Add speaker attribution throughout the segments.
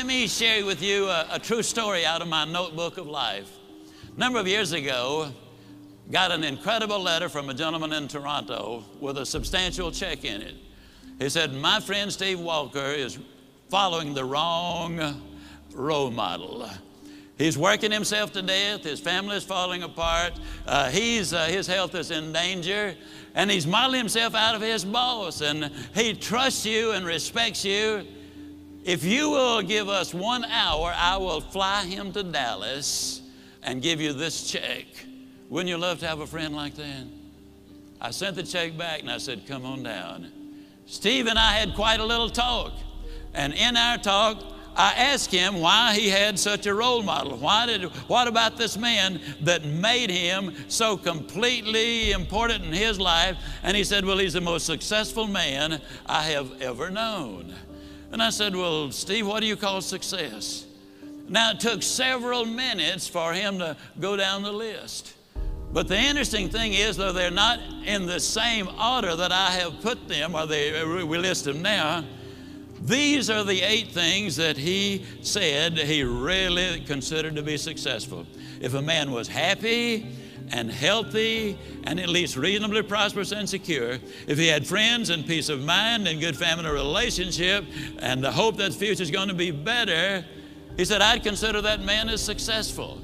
Speaker 1: let me share with you a true story out of my notebook of life. A number of years ago, got an incredible letter from a gentleman in Toronto with a substantial check in it. He said, my friend Steve Walker is following the wrong role model. He's working himself to death. His family is falling apart. His health is in danger. And he's modeling himself out of his boss. And he trusts you and respects you. If you will give us 1 hour, I will fly him to Dallas and give you this check. Wouldn't you love to have a friend like that? I sent the check back and I said, come on down. Steve and I had quite a little talk. And in our talk, I asked him why he had such a role model. What about this man that made him so completely important in his life? And he said, well, he's the most successful man I have ever known. And I said, well, Steve, what do you call success? Now, it took several minutes for him to go down the list. But the interesting thing is, though they're not in the same order that I have put them, or we list them now, these are the 8 things that he said he really considered to be successful. If a man was happy and healthy and at least reasonably prosperous and secure, if he had friends and peace of mind and good family relationship and the hope that the future is going to be better, he said, I'd consider that man as successful.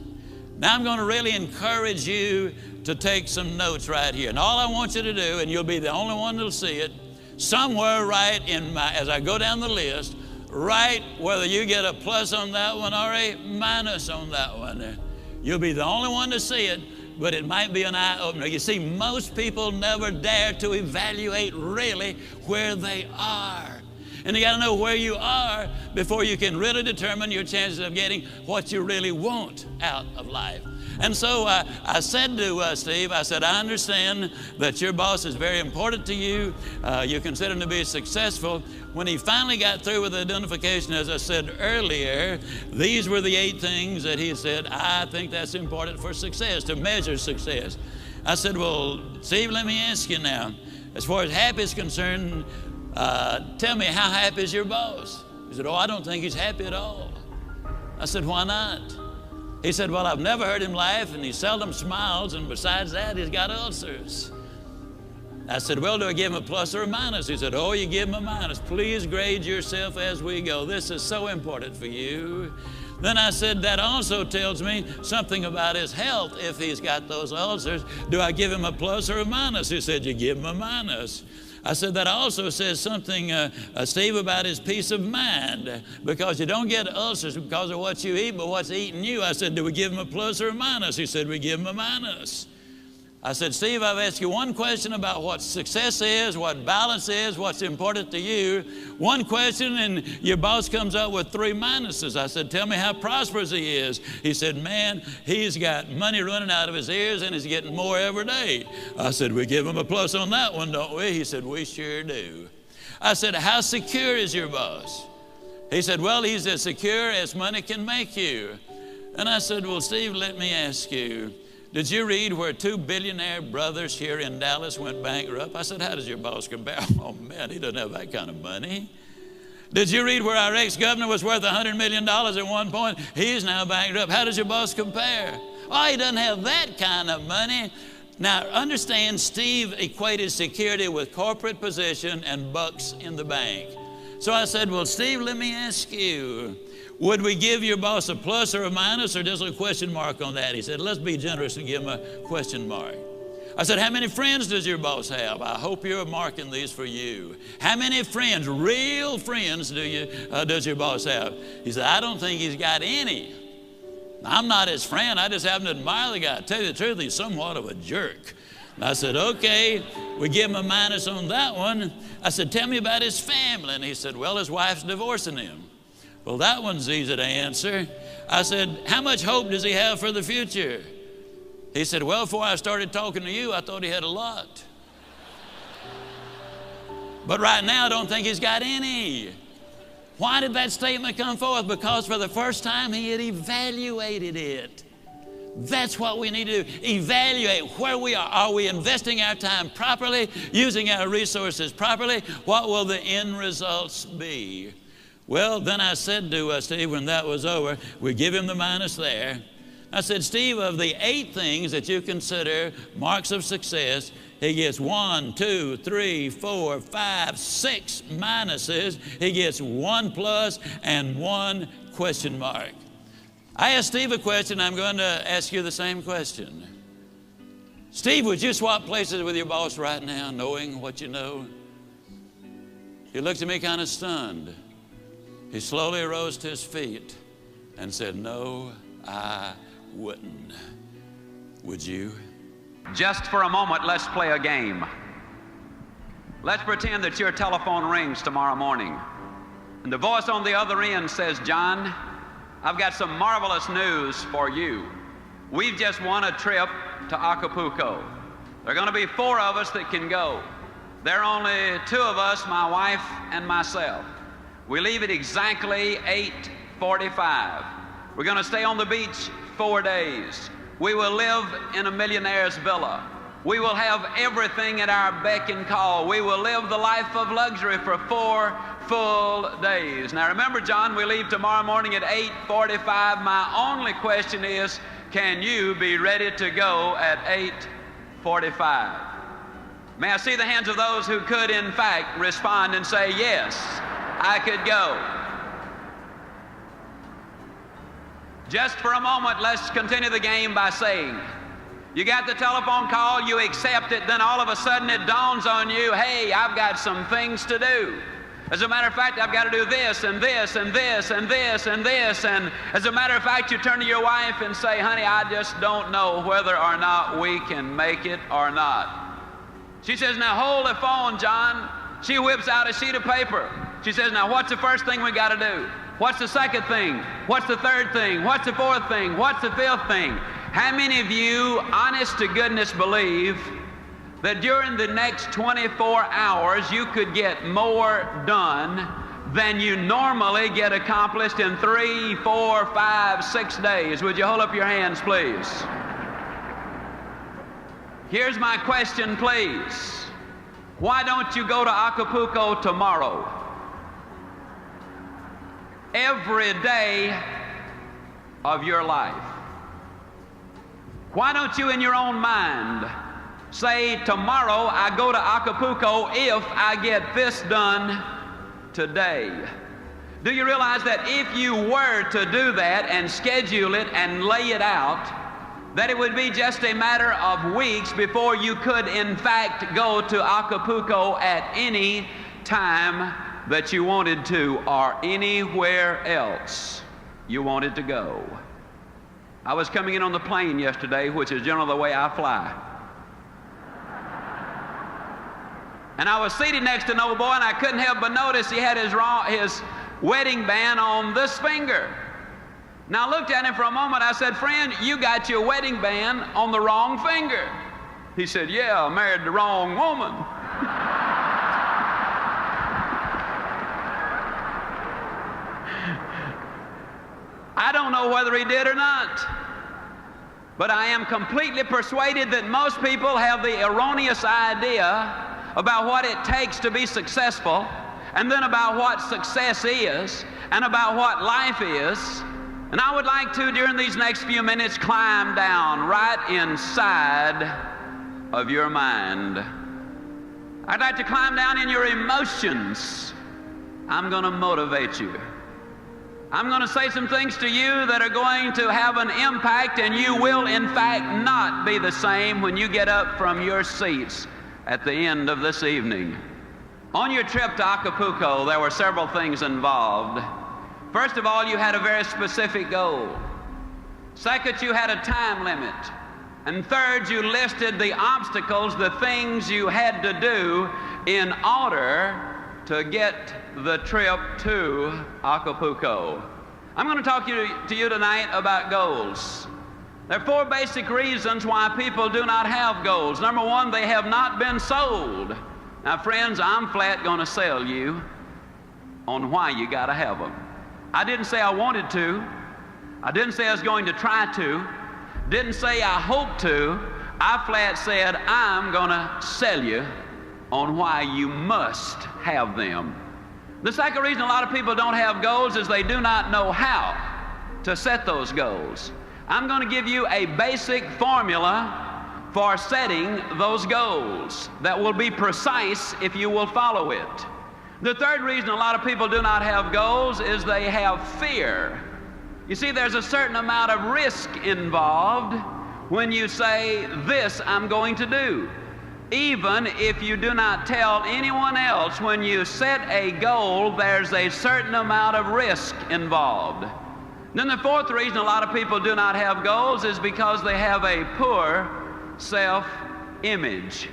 Speaker 1: Now I'm going to really encourage you to take some notes right here. And all I want you to do, and you'll be the only one that'll see it, somewhere right as I go down the list, write whether you get a plus on that one or a minus on that one. You'll be the only one to see it, but it might be an eye-opener. You see, most people never dare to evaluate really where they are. And you got to know where you are before you can really determine your chances of getting what you really want out of life. And so I said to Steve, I said, I understand that your boss is very important to you. You consider him to be successful. When he finally got through with the identification, as I said earlier, these were the 8 things that he said, I think that's important for success, to measure success. I said, well, Steve, let me ask you now, as far as happy is concerned, tell me, how happy is your boss? He said, oh, I don't think he's happy at all. I said, why not? He said, well, I've never heard him laugh, and he seldom smiles, and besides that, he's got ulcers. I said, well, do I give him a plus or a minus? He said, oh, you give him a minus. Please grade yourself as we go. This is so important for you. Then I said, that also tells me something about his health if he's got those ulcers. Do I give him a plus or a minus? He said, you give him a minus. I said, that also says something, Steve, about his peace of mind, because you don't get ulcers because of what you eat, but what's eating you. I said, do we give him a plus or a minus? He said, we give him a minus. I said, Steve, I've asked you one question about what success is, what balance is, what's important to you. One question, and your boss comes up with 3 minuses. I said, tell me how prosperous he is. He said, man, he's got money running out of his ears, and he's getting more every day. I said, we give him a plus on that one, don't we? He said, we sure do. I said, how secure is your boss? He said, well, he's as secure as money can make you. And I said, well, Steve, let me ask you, did you read where 2 billionaire brothers here in Dallas went bankrupt? I said, how does your boss compare? Oh, man, he doesn't have that kind of money. Did you read where our ex-governor was worth $100 million at one point? He's now bankrupt. How does your boss compare? Oh, he doesn't have that kind of money. Now, understand, Steve equated security with corporate position and bucks in the bank. So I said, well, Steve, let me ask you, would we give your boss a plus or a minus, or just a question mark on that? He said, let's be generous and give him a question mark. I said, how many friends does your boss have? I hope you're marking these for you. How many friends, real friends, does your boss have? He said, I don't think he's got any. I'm not his friend. I just happen to admire the guy. To tell you the truth, he's somewhat of a jerk. And I said, okay, we give him a minus on that one. I said, tell me about his family. And he said, well, his wife's divorcing him. Well, that one's easy to answer. I said, how much hope does he have for the future? He said, well, before I started talking to you, I thought he had a lot. But right now, I don't think he's got any. Why did that statement come forth? Because for the first time, he had evaluated it. That's what we need to do. Evaluate where we are. Are we investing our time properly, using our resources properly? What will the end results be? Well, then I said to Steve when that was over, we give him the minus there. I said, Steve, of the 8 things that you consider marks of success, he gets 1, 2, 3, 4, 5, 6 minuses. He gets 1 plus and 1 question mark. I asked Steve a question. I'm going to ask you the same question. Steve, would you swap places with your boss right now, knowing what you know? He looked at me kind of stunned. He slowly rose to his feet and said, no, I wouldn't. Would you?
Speaker 2: Just for a moment, let's play a game. Let's pretend that your telephone rings tomorrow morning, and the voice on the other end says, John, I've got some marvelous news for you. We've just won a trip to Acapulco. There are going to be 4 of us that can go. There are only 2 of us, my wife and myself. We leave at exactly 8:45. We're going to stay on the beach 4 days. We will live in a millionaire's villa. We will have everything at our beck and call. We will live the life of luxury for 4 full days. Now remember, John, we leave tomorrow morning at 8:45. My only question is, can you be ready to go at 8:45? May I see the hands of those who could, in fact, respond and say, yes, I could go. Just for a moment, let's continue the game by saying, you got the telephone call, you accept it, then all of a sudden it dawns on you, hey, I've got some things to do. As a matter of fact, I've got to do this and this and this and this and this. And as a matter of fact, you turn to your wife and say, honey, I just don't know whether or not we can make it or not. She says, now hold the phone, John. She whips out a sheet of paper. She says, now what's the first thing we got to do? What's the second thing? What's the third thing? What's the fourth thing? What's the fifth thing? How many of you, honest to goodness, believe that during the next 24 hours you could get more done than you normally get accomplished in 3, 4, 5, 6 days? Would you hold up your hands, please? Here's my question, please. Why don't you go to Acapulco tomorrow? Every day of your life. Why don't you, in your own mind, say, tomorrow I go to Acapulco if I get this done today? Do you realize that if you were to do that and schedule it and lay it out, that it would be just a matter of weeks before you could, in fact, go to Acapulco at any time that you wanted to, or anywhere else you wanted to go? I was coming in on the plane yesterday, which is generally the way I fly. And I was seated next to an old boy, and I couldn't help but notice he had his wedding band on this finger. Now I looked at him for a moment. I said, friend, you got your wedding band on the wrong finger. He said, yeah, I married the wrong woman. I don't know whether he did or not, but I am completely persuaded that most people have the erroneous idea about what it takes to be successful, and then about what success is, and about what life is. And I would like to, during these next few minutes, climb down right inside of your mind. I'd like to climb down in your emotions. I'm going to motivate you. I'm going to say some things to you that are going to have an impact, and you will, in fact, not be the same when you get up from your seats at the end of this evening. On your trip to Acapulco, there were several things involved. First of all, you had a very specific goal. Second, you had a time limit. And third, you listed the obstacles, the things you had to do in order to get the trip to Acapulco. I'm going to talk to you tonight about goals. There are 4 basic reasons why people do not have goals. Number 1, they have not been sold. Now, friends, I'm flat going to sell you on why you got to have them. I didn't say I wanted to. I didn't say I was going to try to. Didn't say I hope to. I flat said I'm going to sell you on why you must have them. The second reason a lot of people don't have goals is they do not know how to set those goals. I'm going to give you a basic formula for setting those goals that will be precise if you will follow it. The third reason a lot of people do not have goals is they have fear. You see, there's a certain amount of risk involved when you say, this I'm going to do. Even if you do not tell anyone else, when you set a goal, there's a certain amount of risk involved. Then the fourth reason a lot of people do not have goals is because they have a poor self-image.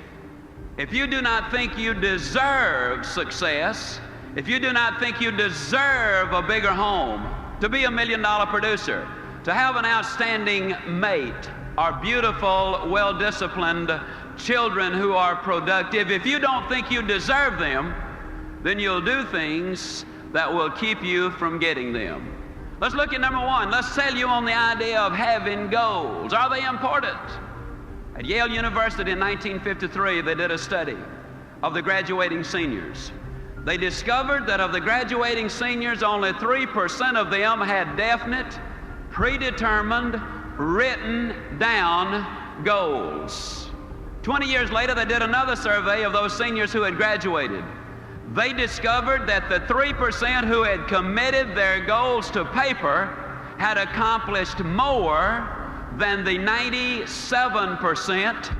Speaker 2: If you do not think you deserve success, if you do not think you deserve a bigger home, to be $1 million producer, to have an outstanding mate, or beautiful, well-disciplined children who are productive, if you don't think you deserve them, then you'll do things that will keep you from getting them. Let's look at number one. Let's sell you on the idea of having goals. Are they important? At Yale University in 1953, they did a study of the graduating seniors. They discovered that of the graduating seniors, only 3% of them had definite, predetermined, written down goals. 20 years later, they did another survey of those seniors who had graduated. They discovered that the 3% who had committed their goals to paper had accomplished more than the 97%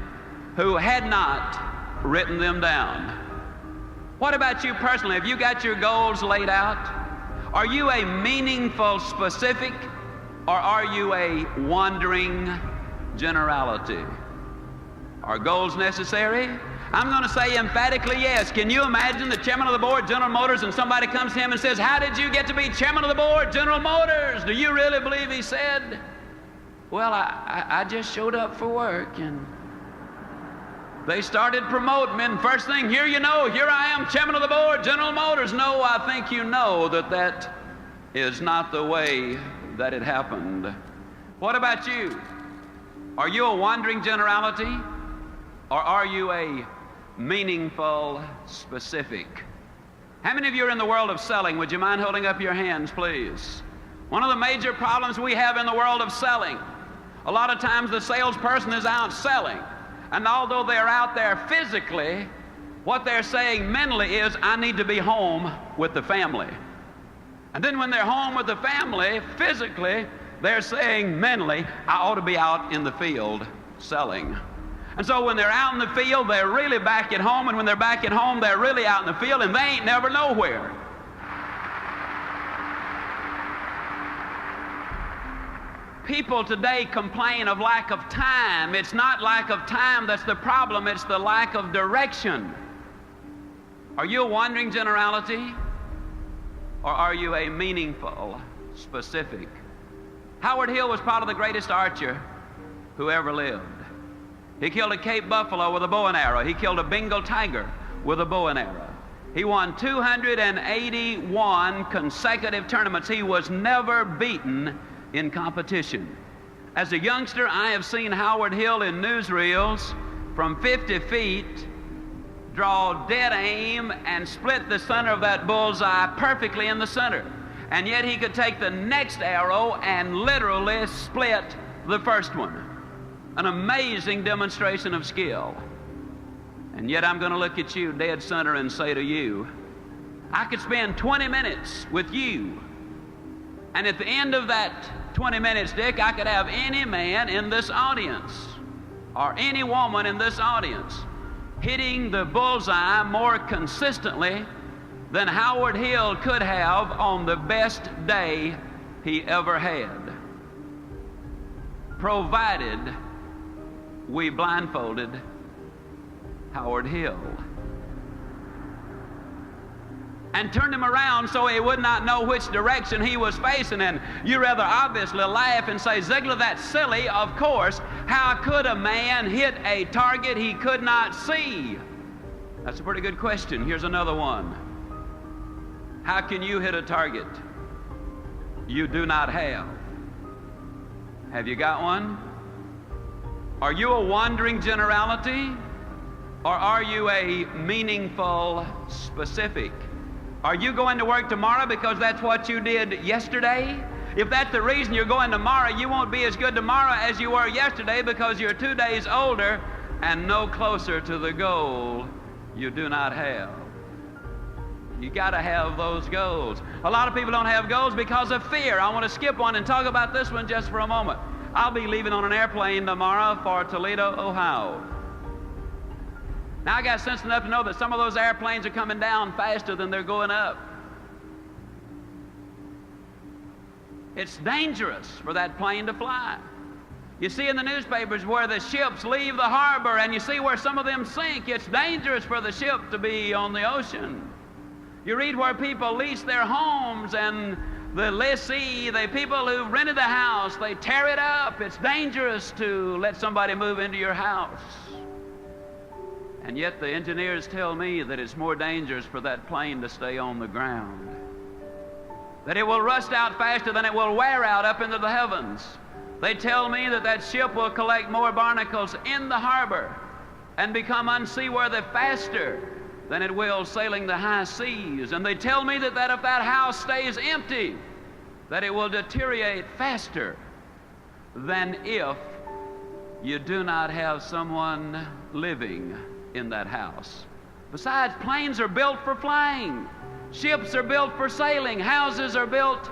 Speaker 2: who had not written them down. What about you personally? Have you got your goals laid out? Are you a meaningful specific, or are you a wandering generality? Are goals necessary? I'm going to say emphatically yes. Can you imagine the chairman of the board, General Motors, and somebody comes to him and says, how did you get to be chairman of the board, General Motors? Do you really believe he said, well, I just showed up for work and they started promoting me, and first thing, here you know, here I am, chairman of the board, General Motors. No, I think you know that that is not the way that it happened. What about you? Are you a wandering generality, or are you a meaningful specific? How many of you are in the world of selling? Would you mind holding up your hands, please? One of the major problems we have in the world of selling, a lot of times the salesperson is out selling, and although they're out there physically, what they're saying mentally is, I need to be home with the family. And then when they're home with the family, physically, they're saying mentally, I ought to be out in the field selling. And so when they're out in the field, they're really back at home, and when they're back at home, they're really out in the field, and they ain't never nowhere. People today complain of lack of time. It's not lack of time that's the problem, it's the lack of direction. Are you a wandering generality, or are you a meaningful specific? Howard Hill was probably the greatest archer who ever lived. He killed a Cape buffalo with a bow and arrow. He killed a Bengal tiger with a bow and arrow. He won 281 consecutive tournaments. He was never beaten in competition. As a youngster, I have seen Howard Hill in newsreels from 50 feet draw dead aim and split the center of that bullseye perfectly in the center. And yet he could take the next arrow and literally split the first one. An amazing demonstration of skill. And yet I'm going to look at you dead center and say to you, I could spend 20 minutes with you, and at the end of that 20 minutes, Dick, I could have any man in this audience or any woman in this audience hitting the bullseye more consistently than Howard Hill could have on the best day he ever had, provided we blindfolded Howard Hill and turned him around so he would not know which direction he was facing. And you rather obviously laugh and say, Ziegler, that's silly. Of course. How could a man hit a target he could not see? That's a pretty good question. Here's another one. How can you hit a target you do not have? Have you got one? Are you a wandering generality, or are you a meaningful specific? Are you going to work tomorrow because that's what you did yesterday? If that's the reason you're going tomorrow, you won't be as good tomorrow as you were yesterday because you're 2 days older and no closer to the goal you do not have. You got to have those goals. A lot of people don't have goals because of fear. I want to skip one and talk about this one just for a moment. I'll be leaving on an airplane tomorrow for Toledo, Ohio. Now I got sense enough to know that some of those airplanes are coming down faster than they're going up. It's dangerous for that plane to fly. You see in the newspapers where the ships leave the harbor and you see where some of them sink. It's dangerous for the ship to be on the ocean. You read where people lease their homes and the lessee, the people who rented the house, they tear it up. It's dangerous to let somebody move into your house. And yet the engineers tell me that it's more dangerous for that plane to stay on the ground. That it will rust out faster than it will wear out up into the heavens. They tell me that that ship will collect more barnacles in the harbor and become unseaworthy faster than it will sailing the high seas. And they tell me that if that house stays empty, that it will deteriorate faster than if you do not have someone living in that house. Besides, planes are built for flying. Ships are built for sailing. Houses are built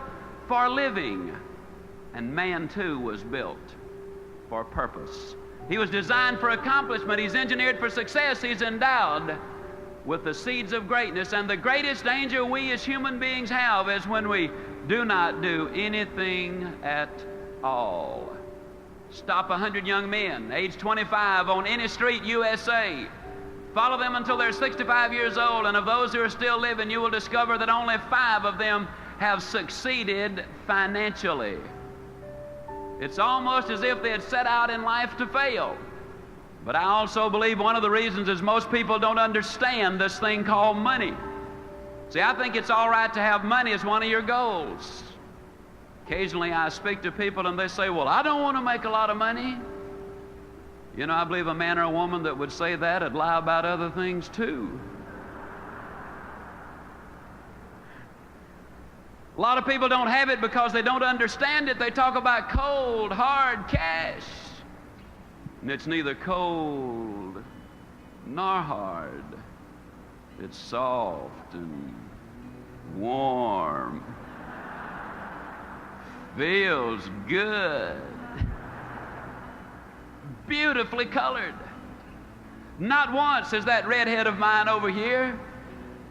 Speaker 2: for living. And man, too, was built for purpose. He was designed for accomplishment. He's engineered for success. He's endowed with the seeds of greatness. And the greatest danger we as human beings have is when we do not do anything at all. Stop 100 young men, age 25, on any street, USA. Follow them until they're 65 years old, and of those who are still living, you will discover that only 5 of them have succeeded financially. It's almost as if they had set out in life to fail. But I also believe one of the reasons is most people don't understand this thing called money. See, I think it's all right to have money as one of your goals. Occasionally I speak to people and they say, well, I don't want to make a lot of money. You know, I believe a man or a woman that would say that would lie about other things too. A lot of people don't have it because they don't understand it. They talk about cold, hard cash. And it's neither cold nor hard. It's soft and warm. Feels good. Beautifully colored. Not once has that redhead of mine over here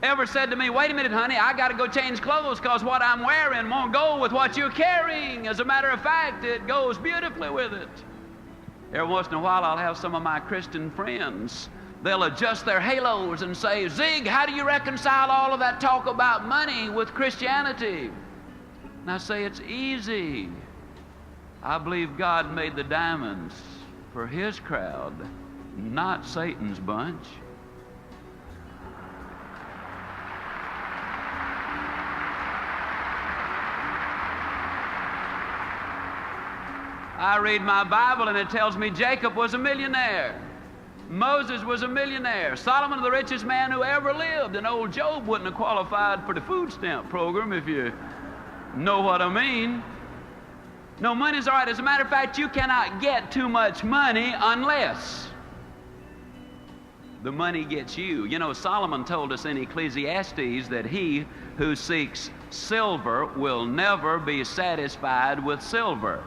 Speaker 2: ever said to me, wait a minute, honey, I got to go change clothes because what I'm wearing won't go with what you're carrying. As a matter of fact, it goes beautifully with it. Every once in a while, I'll have some of my Christian friends. They'll adjust their halos and say, Zig, how do you reconcile all of that talk about money with Christianity? And I say, it's easy. I believe God made the diamonds for His crowd, not Satan's bunch. I read my Bible and it tells me Jacob was a millionaire. Moses was a millionaire. Solomon, the richest man who ever lived. And old Job wouldn't have qualified for the food stamp program, if you know what I mean. No, money's all right. As a matter of fact, you cannot get too much money unless the money gets you. You know, Solomon told us in Ecclesiastes that he who seeks silver will never be satisfied with silver.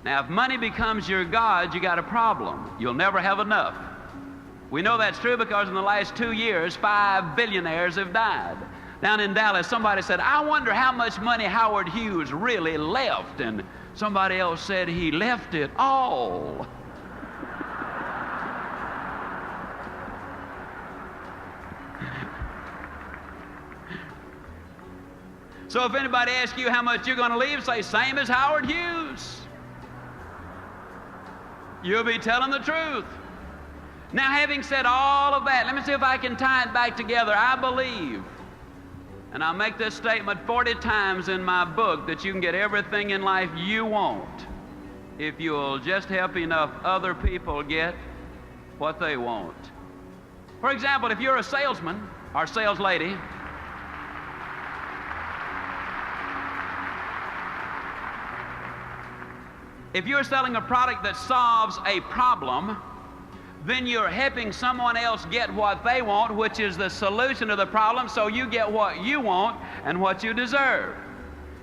Speaker 2: Now, if money becomes your God, you got a problem. You'll never have enough. We know that's true because in the last 2 years, 5 billionaires have died. Down in Dallas, somebody said, I wonder how much money Howard Hughes really left. And somebody else said he left it all. So if anybody asks you how much you're going to leave, say, same as Howard Hughes. You'll be telling the truth. Now, having said all of that, let me see if I can tie it back together. I believe, and I make this statement 40 times in my book, that you can get everything in life you want if you'll just help enough other people get what they want. For example, if you're a salesman or sales lady, if you're selling a product that solves a problem, then you're helping someone else get what they want, which is the solution to the problem, so you get what you want and what you deserve.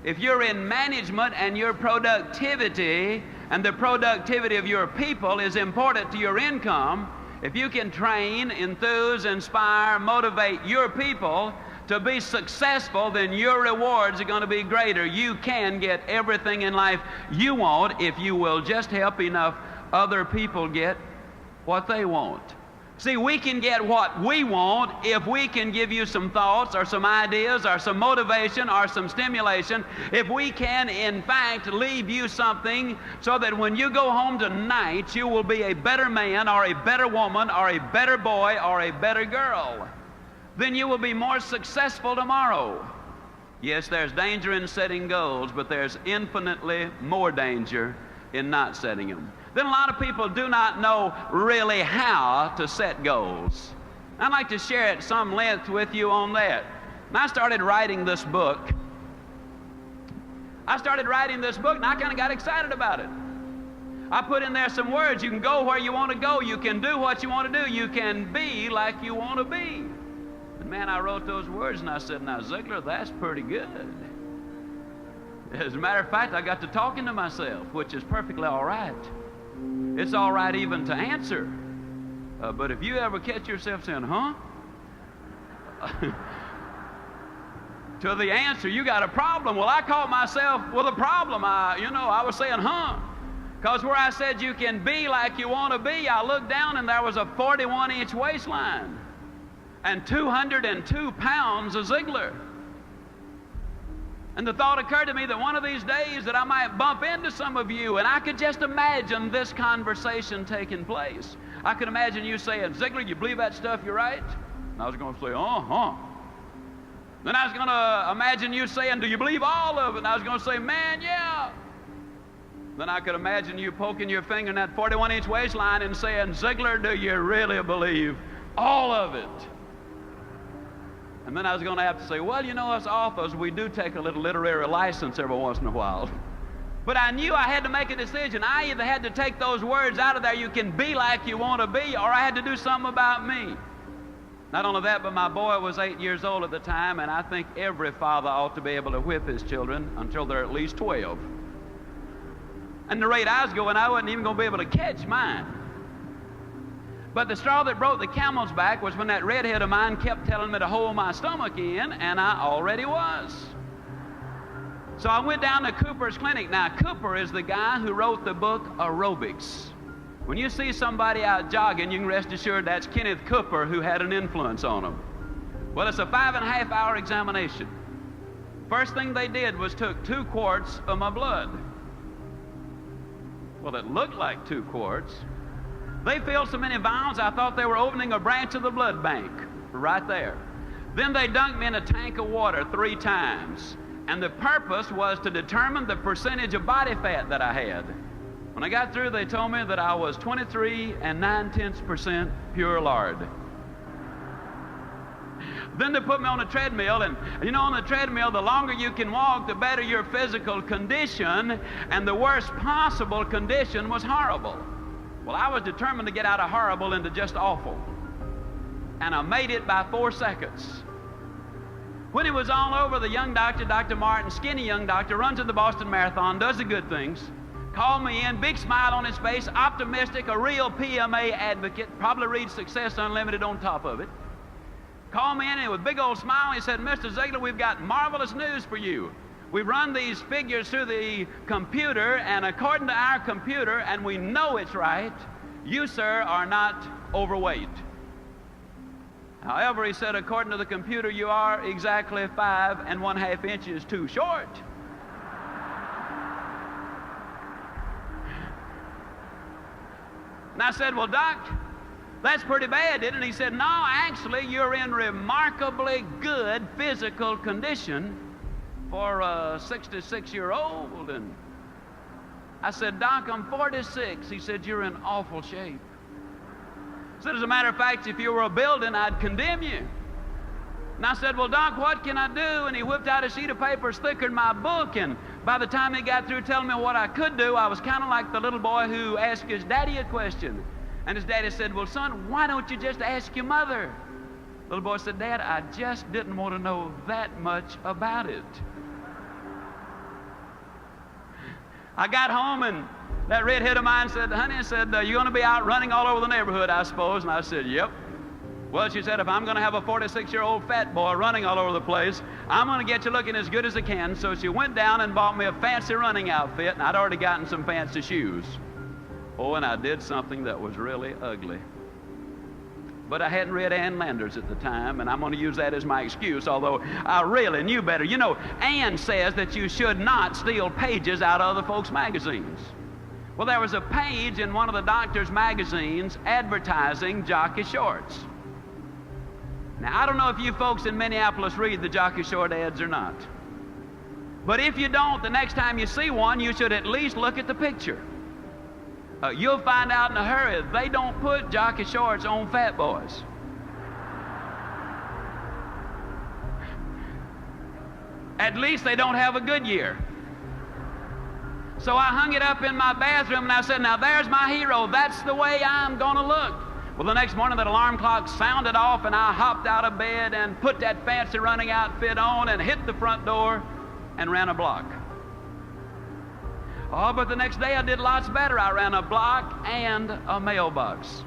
Speaker 2: If you're in management and your productivity and the productivity of your people is important to your income, if you can train, enthuse, inspire, motivate your people to be successful, then your rewards are going to be greater. You can get everything in life you want if you will just help enough other people get what they want. See, we can get what we want if we can give you some thoughts or some ideas or some motivation or some stimulation. If we can, in fact, leave you something so that when you go home tonight, you will be a better man or a better woman or a better boy or a better girl. Then you will be more successful tomorrow. Yes, there's danger in setting goals, but there's infinitely more danger in not setting them. Then a lot of people do not know really how to set goals. I'd like to share at some length with you on that. And I started writing this book. and I kind of got excited about it. I put in there some words. You can go where you want to go. You can do what you want to do. You can be like you want to be. And man, I wrote those words and I said, now Ziegler, that's pretty good. As a matter of fact, I got to talking to myself, which is perfectly all right. It's all right even to answer. But if you ever catch yourself saying, huh? To the answer, you got a problem. Well, I caught myself with a problem. I was saying, huh? Because where I said you can be like you want to be, I looked down and there was a 41-inch waistline and 202 pounds of Ziegler. And the thought occurred to me that one of these days that I might bump into some of you, and I could just imagine this conversation taking place. I could imagine you saying, Ziegler, you believe that stuff you write? And I was going to say, uh-huh. Then I was going to imagine you saying, do you believe all of it? And I was going to say, man, yeah. Then I could imagine you poking your finger in that 41-inch waistline and saying, Ziegler, do you really believe all of it? And then I was going to have to say, well, you know, us authors, we do take a little literary license every once in a while. But I knew I had to make a decision. I either had to take those words out of there, you can be like you want to be, or I had to do something about me. Not only that, but my boy was 8 years old at the time, and I think every father ought to be able to whip his children until they're at least 12. And the rate I was going, I wasn't even going to be able to catch mine. But the straw that broke the camel's back was when that redhead of mine kept telling me to hold my stomach in, and I already was. So I went down to Cooper's clinic. Now, Cooper is the guy who wrote the book Aerobics. When you see somebody out jogging, you can rest assured that's Kenneth Cooper who had an influence on them. Well, it's a 5.5-hour examination. First thing they did was took 2 quarts of my blood. Well, it looked like 2 quarts. They filled so many vials, I thought they were opening a branch of the blood bank right there. Then they dunked me in a tank of water 3 times. And the purpose was to determine the percentage of body fat that I had. When I got through, they told me that I was 23 9/10% pure lard. Then they put me on a treadmill, and you know, on the treadmill, the longer you can walk, the better your physical condition, and the worst possible condition was horrible. Well, I was determined to get out of horrible into just awful. And I made it by 4 seconds. When it was all over, the young doctor, Dr. Martin, skinny young doctor, runs in the Boston Marathon, does the good things, called me in, big smile on his face, optimistic, a real PMA advocate, probably reads Success Unlimited on top of it. Called me in and with a big old smile, he said, Mr. Ziegler, we've got marvelous news for you. We've run these figures through the computer, and according to our computer, and we know it's right, you, sir, are not overweight. However, he said, according to the computer, you are exactly 5½ inches too short. And I said, well, Doc, that's pretty bad, isn't it? He said, no, actually, you're in remarkably good physical condition for a 66-year-old. And I said, Doc, I'm 46. He said, you're in awful shape. He said, as a matter of fact, if you were a building, I'd condemn you. And I said, well, Doc, what can I do? And he whipped out a sheet of paper thicker than my book and By the time he got through telling me what I could do, I was kind of like the little boy who asked his daddy a question. And his daddy said, "Well, son, why don't you just ask your mother?" Little boy said, "Dad, I just didn't want to know that much about it." I got home and that redhead of mine said, "Honey," "you're going to be out running all over the neighborhood, I suppose." And I said, "Yep." "Well," she said, "if I'm going to have a 46-year-old fat boy running all over the place, I'm going to get you looking as good as I can." So she went down and bought me a fancy running outfit, and I'd already gotten some fancy shoes. Oh, and I did something that was really ugly. But I hadn't read Ann Landers at the time, and I'm going to use that as my excuse, although I really knew better. You know, Ann says that you should not steal pages out of other folks' magazines. Well, there was a page in one of the doctor's magazines advertising jockey shorts. Now, I don't know if you folks in Minneapolis read the jockey short ads or not. But if you don't, the next time you see one, you should at least look at the picture. You'll find out in a hurry they don't put jockey shorts on fat boys. At least they don't have a Goodyear. So I hung it up in my bathroom and I said, "Now there's my hero. That's the way I'm going to look." Well, the next morning that alarm clock sounded off and I hopped out of bed and put that fancy running outfit on and hit the front door and ran a block. Oh, but the next day I did lots better. I ran a block and a mailbox.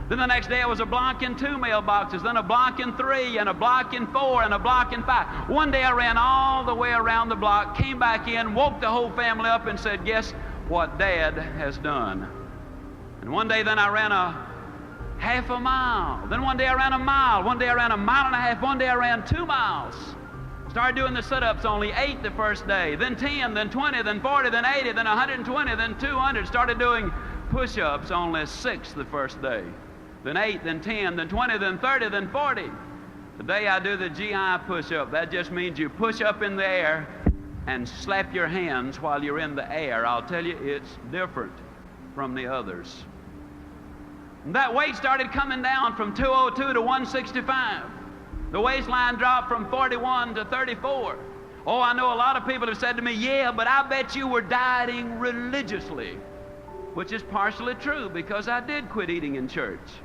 Speaker 2: Then the next day it was a block and 2 mailboxes, then a block and 3, and a block and 4, and a block and 5. One day I ran all the way around the block, came back in, woke the whole family up and said, "Guess what Dad has done?" And one day then I ran a half a mile. Then one day I ran a mile. One day I ran a mile and a half. One day I ran 2 miles. Started doing the sit-ups, only 8 the first day, then 10, then 20, then 40, then 80, then 120, then 200. Started doing push-ups, only 6 the first day, then 8, then 10, then 20, then 30, then 40. The day I do the GI push-up, that just means you push up in the air and slap your hands while you're in the air. I'll tell you, it's different from the others. And that weight started coming down from 202 to 165. The waistline dropped from 41 to 34. Oh, I know a lot of people have said to me, "Yeah, but I bet you were dieting religiously," which is partially true because I did quit eating in church.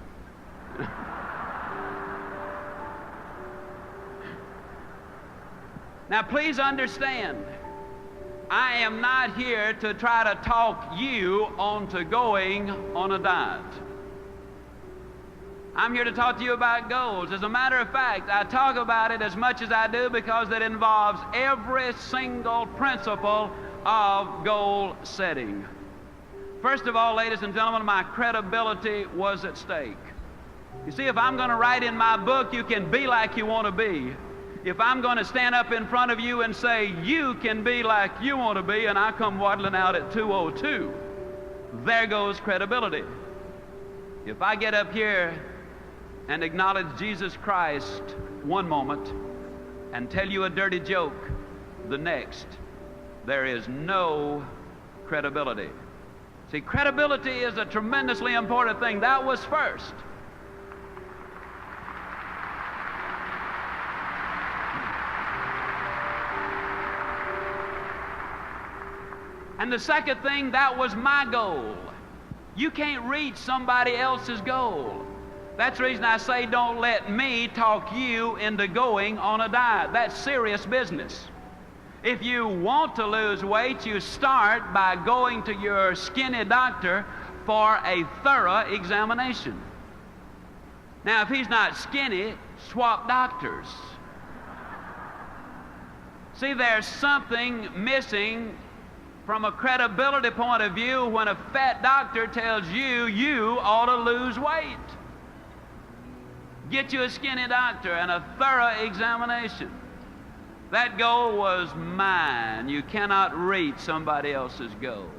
Speaker 2: Now, please understand, I am not here to try to talk you onto going on a diet. I'm here to talk to you about goals. As a matter of fact, I talk about it as much as I do because it involves every single principle of goal setting. First of all, ladies and gentlemen, my credibility was at stake. You see, if I'm going to write in my book, "You can be like you want to be," if I'm going to stand up in front of you and say, "You can be like you want to be," and I come waddling out at 2:02, there goes credibility. If I get up here and acknowledge Jesus Christ one moment and tell you a dirty joke the next, there is no credibility. See, credibility is a tremendously important thing. That was first. And the second thing, that was my goal. You can't reach somebody else's goal. That's the reason I say don't let me talk you into going on a diet. That's serious business. If you want to lose weight, you start by going to your skinny doctor for a thorough examination. Now, if he's not skinny, swap doctors. See, there's something missing from a credibility point of view when a fat doctor tells you you ought to lose weight. Get you a skinny doctor and a thorough examination. That goal was mine. You cannot reach somebody else's goal.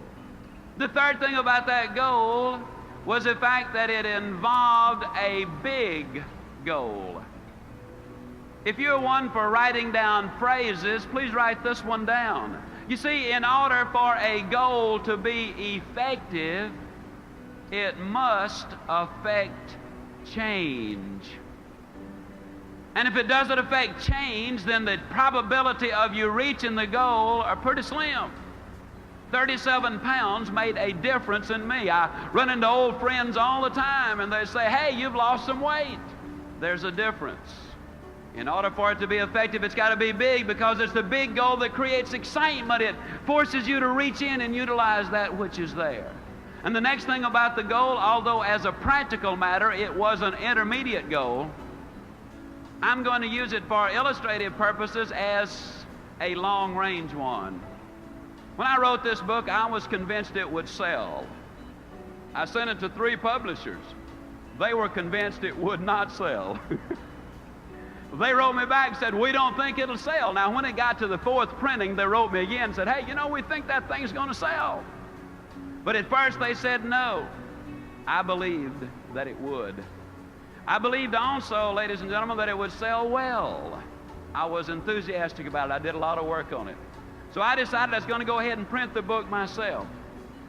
Speaker 2: The third thing about that goal was the fact that it involved a big goal. If you're one for writing down phrases, please write this one down. You see, in order for a goal to be effective, it must affect change. And if it doesn't affect change, then the probability of you reaching the goal are pretty slim. 37 pounds made a difference in me. I run into old friends all the time and they say, hey, you've lost some weight. There's a difference. In order for it to be effective, it's got to be big, because it's the big goal that creates excitement. It forces you to reach in and utilize that which is there. And the next thing about the goal, although as a practical matter it was an intermediate goal, I'm going to use it for illustrative purposes as a long-range one. When I wrote this book, I was convinced it would sell. I sent it to 3 publishers. They were convinced it would not sell. They wrote me back and said, we don't think it'll sell. Now, when it got to the 4th printing, they wrote me again and said, hey, you know, we think that thing's going to sell. But at first they said no. I believed that it would. I believed also, ladies and gentlemen, that it would sell well. I was enthusiastic about it. I did a lot of work on it. So I decided I was going to go ahead and print the book myself.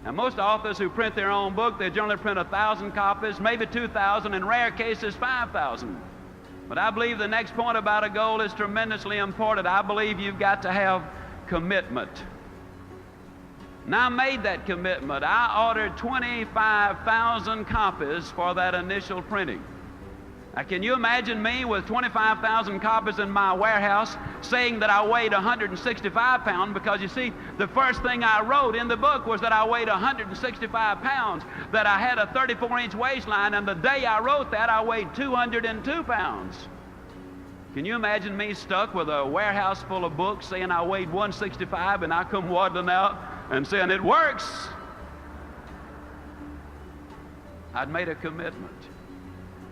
Speaker 2: Now, most authors who print their own book, they generally print 1,000 copies, maybe 2,000, in rare cases 5,000. But I believe the next point about a goal is tremendously important. I believe you've got to have commitment. Now, I made that commitment. I ordered 25,000 copies for that initial printing. Now, can you imagine me with 25,000 copies in my warehouse saying that I weighed 165 pounds? Because you see, the first thing I wrote in the book was that I weighed 165 pounds, that I had a 34-inch waistline, and the day I wrote that, I weighed 202 pounds. Can you imagine me stuck with a warehouse full of books saying I weighed 165 and I come waddling out and saying, it works? I'd made a commitment.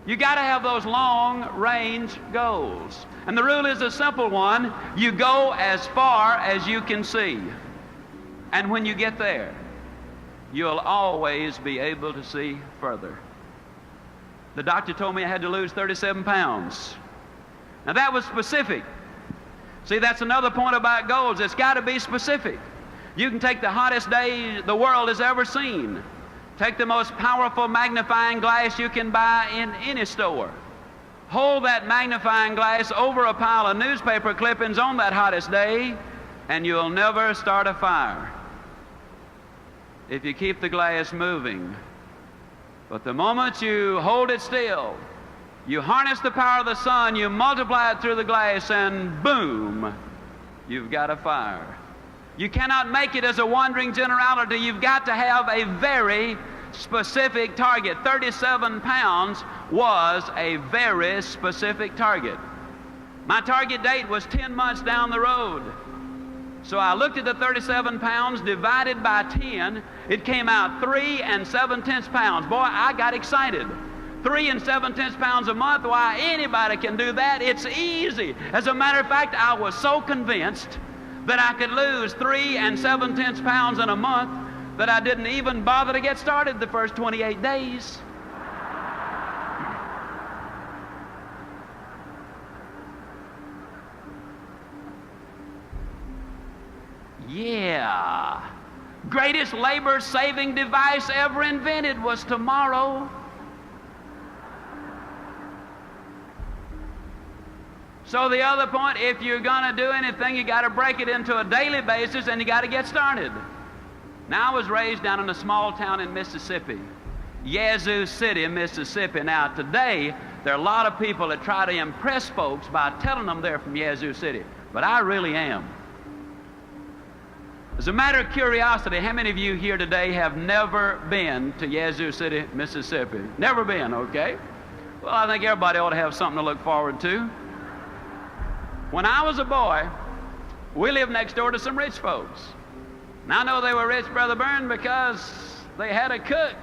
Speaker 2: You got to have those long-range goals. And the rule is a simple one. You go as far as you can see. And when you get there, you'll always be able to see further. The doctor told me I had to lose 37 pounds. Now, that was specific. See, that's another point about goals. It's got to be specific. You can take the hottest day the world has ever seen. Take the most powerful magnifying glass you can buy in any store. Hold that magnifying glass over a pile of newspaper clippings on that hottest day, and you'll never start a fire if you keep the glass moving. But the moment you hold it still, you harness the power of the sun, you multiply it through the glass, and boom, you've got a fire. You cannot make it as a wandering generality. You've got to have a very specific target. 37 pounds was a very specific target. My target date was 10 months down the road. So I looked at the 37 pounds divided by 10. It came out 3 7/10 pounds. Boy, I got excited. 3 7/10 pounds a month. Why, anybody can do that. It's easy. As a matter of fact, I was so convinced that I could lose 3 7/10 pounds in a month that I didn't even bother to get started the first 28 days. Yeah. Greatest labor-saving device ever invented was tomorrow. So the other point, if you're going to do anything, you got to break it into a daily basis, and you got to get started. Now, I was raised down in a small town in Mississippi, Yazoo City, Mississippi. Now, today, there are a lot of people that try to impress folks by telling them they're from Yazoo City, but I really am. As a matter of curiosity, how many of you here today have never been to Yazoo City, Mississippi? Never been, okay? Well, I think everybody ought to have something to look forward to. When I was a boy, we lived next door to some rich folks. Now, I know they were rich, Brother Byrne, because they had a cook.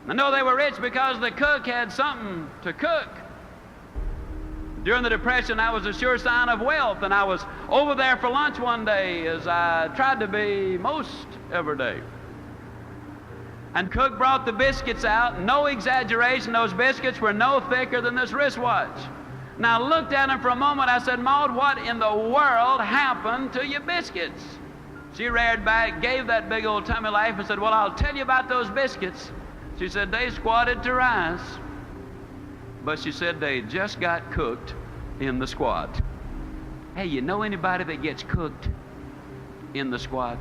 Speaker 2: I know they were rich because the cook had something to cook. During the Depression, that was a sure sign of wealth, and I was over there for lunch one day, as I tried to be most every day. And cook brought the biscuits out. No exaggeration, those biscuits were no thicker than this wristwatch. Now, I looked at him for a moment. I said, Maud, what in the world happened to your biscuits? She reared back, gave that big old tummy laugh, and said, well, I'll tell you about those biscuits. She said, they squatted to rise. But she said, they just got cooked in the squat. Hey, you know anybody that gets cooked in the squat?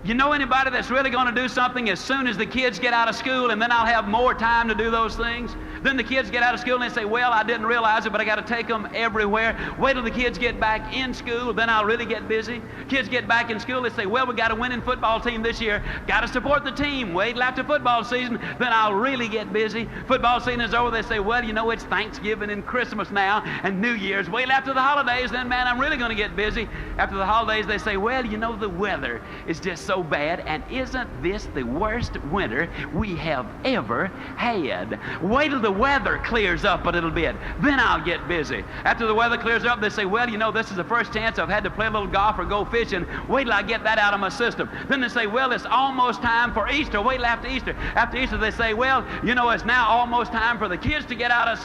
Speaker 2: You know anybody that's really going to do something as soon as the kids get out of school, and then I'll have more time to do those things? Then the kids get out of school and they say, well, I didn't realize it, but I got to take them everywhere. Wait till the kids get back in school, then I'll really get busy. Kids get back in school, they say, well, we got a winning football team this year. Got to support the team. Wait till after football season, then I'll really get busy. Football season is over, they say, well, you know, it's Thanksgiving and Christmas now and New Year's. Wait till after the holidays, then, man, I'm really going to get busy. After the holidays, they say, well, you know, the weather is just so bad, and isn't this the worst winter we have ever had? Wait till the weather clears up a little bit, then I'll get busy. After the weather clears up, they say, well, you know, this is the first chance I've had to play a little golf or go fishing. Wait till I get that out of my system. Then they say, well, it's almost time for Easter. Wait till after Easter. After Easter, they say, well, you know, it's now almost time for the kids to get out of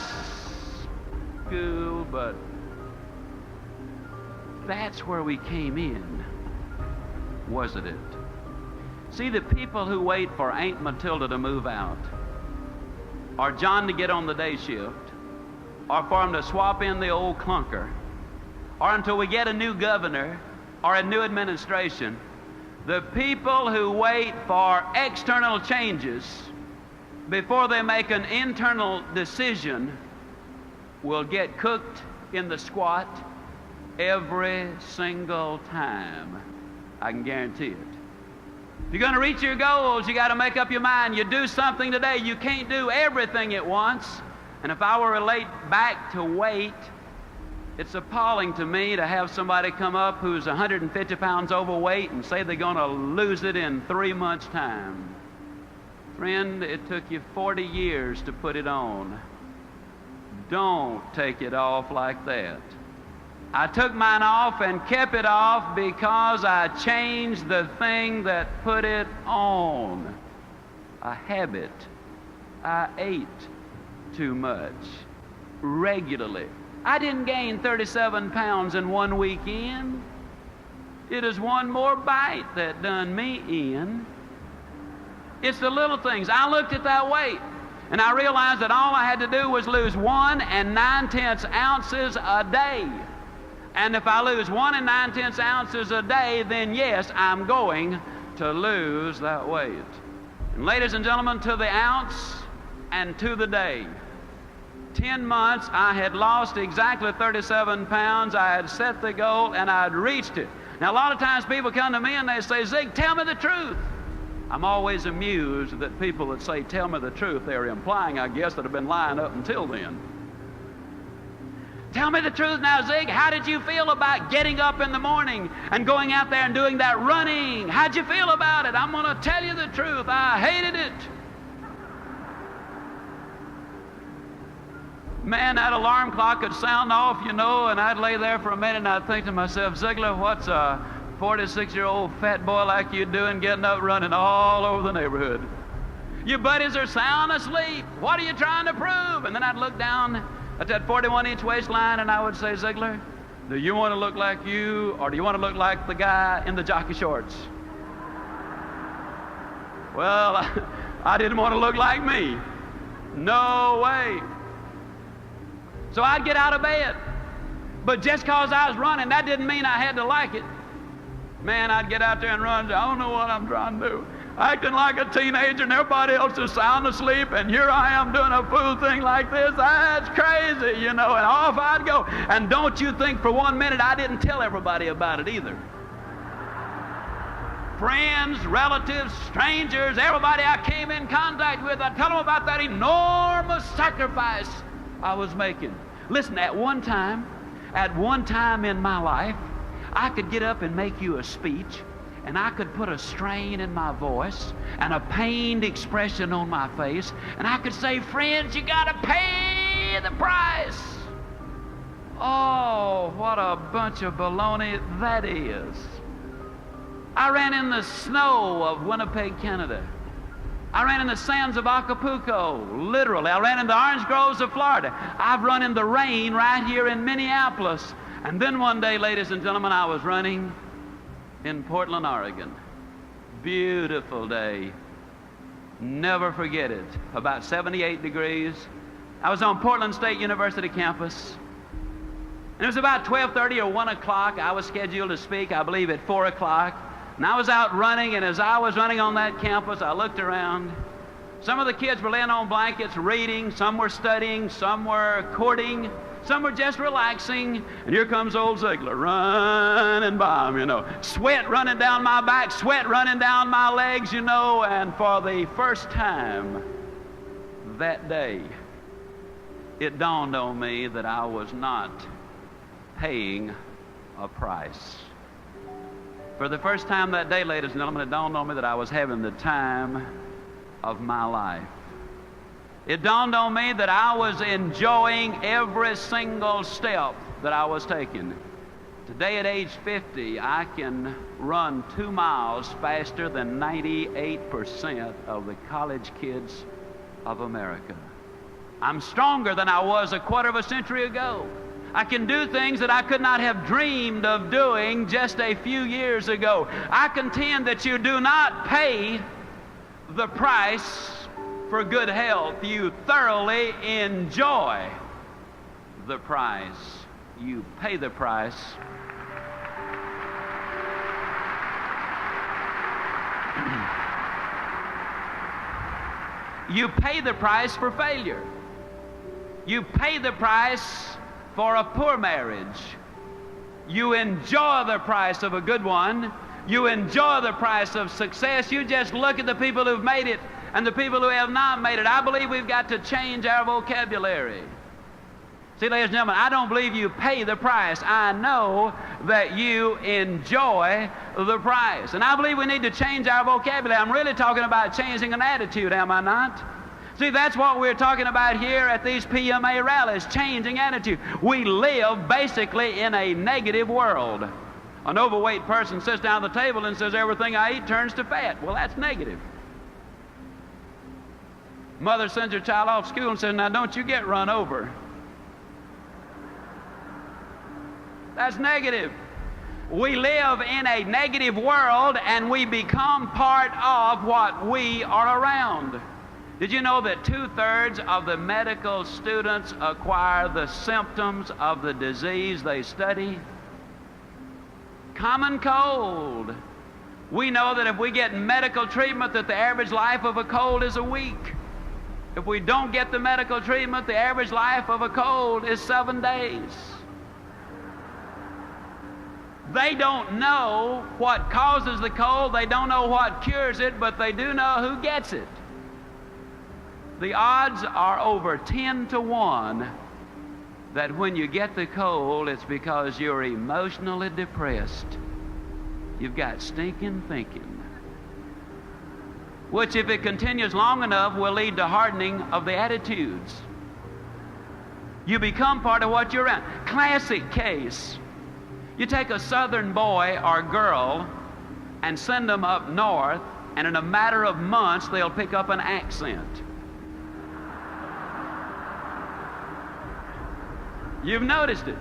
Speaker 2: school, but that's where we came in, wasn't it? See, the people who wait for Aunt Matilda to move out, or John to get on the day shift, or for him to swap in the old clunker, or until we get a new governor or a new administration, the people who wait for external changes before they make an internal decision will get cooked in the squat every single time. I can guarantee it. If you're going to reach your goals, you got to make up your mind. You do something today. You can't do everything at once. And if I were to relate back to weight, it's appalling to me to have somebody come up who's 150 pounds overweight and say they're going to lose it in 3 months' time. Friend, it took you 40 years to put it on. Don't take it off like that. I took mine off and kept it off because I changed the thing that put it on. A habit. I ate too much regularly. I didn't gain 37 pounds in one weekend. It is one more bite that done me in. It's the little things. I looked at that weight and I realized that all I had to do was lose 1 9/10 ounces a day. And if I lose 1 9/10 ounces a day, then yes, I'm going to lose that weight. And ladies and gentlemen, to the ounce and to the day. 10 months, I had lost exactly 37 pounds. I had set the goal and I had reached it. Now, a lot of times people come to me and they say, Zig, tell me the truth. I'm always amused that people that say, tell me the truth, they're implying, I guess, that have been lying up until then. Tell me the truth now, Zig. How did you feel about getting up in the morning and going out there and doing that running? How'd you feel about it? I'm going to tell you the truth. I hated it. Man, that alarm clock would sound off, you know, and I'd lay there for a minute and I'd think to myself, Ziegler, what's a 46-year-old fat boy like you doing getting up running all over the neighborhood? Your buddies are sound asleep. What are you trying to prove? And then I'd look down at that 41-inch waistline and I would say, Ziegler, do you want to look like you or do you want to look like the guy in the jockey shorts? Well, I didn't want to look like me. No way. So I'd get out of bed. But just because I was running, that didn't mean I had to like it. Man, I'd get out there and run. I don't know what I'm trying to do. Acting like a teenager and everybody else is sound asleep, and here I am doing a fool thing like this. That's crazy, you know, and off I'd go. And don't you think for 1 minute I didn't tell everybody about it either. Friends, relatives, strangers, everybody I came in contact with, I'd tell them about that enormous sacrifice I was making. Listen, at one time in my life, I could get up and make you a speech, and I could put a strain in my voice and a pained expression on my face, and I could say, friends, you got to pay the price. Oh, what a bunch of baloney that is. I ran in the snow of Winnipeg, Canada. I ran in the sands of Acapulco, literally. I ran in the orange groves of Florida. I've run in the rain right here in Minneapolis. And then one day, ladies and gentlemen, I was running in Portland, Oregon. Beautiful day. Never forget it. About 78 degrees. I was on Portland State University campus. And it was about 12:30 or 1 o'clock. I was scheduled to speak, I believe, at 4 o'clock. And I was out running, and as I was running on that campus, I looked around. Some of the kids were laying on blankets reading, some were studying, some were courting, some were just relaxing. And here comes old Ziegler running by them, you know. Sweat running down my back, sweat running down my legs, you know. And for the first time that day, it dawned on me that I was not paying a price. For the first time that day, ladies and gentlemen, it dawned on me that I was having the time of my life. It dawned on me that I was enjoying every single step that I was taking. Today at age 50, I can run 2 miles faster than 98% of the college kids of America. I'm stronger than I was a quarter of a century ago. I can do things that I could not have dreamed of doing just a few years ago. I contend that you do not pay the price for good health. You thoroughly enjoy the price. You pay the price. You pay the price for failure. You pay the price for a poor marriage. You enjoy the price of a good one. You enjoy the price of success. You just look at the people who've made it and the people who have not made it. I believe we've got to change our vocabulary. See, ladies and gentlemen, I don't believe you pay the price. I know that you enjoy the price. And I believe we need to change our vocabulary. I'm really talking about changing an attitude, am I not? See, that's what we're talking about here at these PMA rallies, changing attitude. We live basically in a negative world. An overweight person sits down at the table and says, everything I eat turns to fat. Well, that's negative. Mother sends her child off school and says, now don't you get run over. That's negative. We live in a negative world and we become part of what we are around. Did you know that 2/3 of the medical students acquire the symptoms of the disease they study? Common cold. We know that if we get medical treatment that the average life of a cold is a week. If we don't get the medical treatment, the average life of a cold is 7 days. They don't know what causes the cold, they don't know what cures it, but they do know who gets it. The odds are over 10-to-1 that when you get the cold, it's because you're emotionally depressed. You've got stinking thinking, which if it continues long enough will lead to hardening of the attitudes. You become part of what you're around. Classic case. You take a southern boy or girl and send them up north, and in a matter of months they'll pick up an accent. You've noticed it.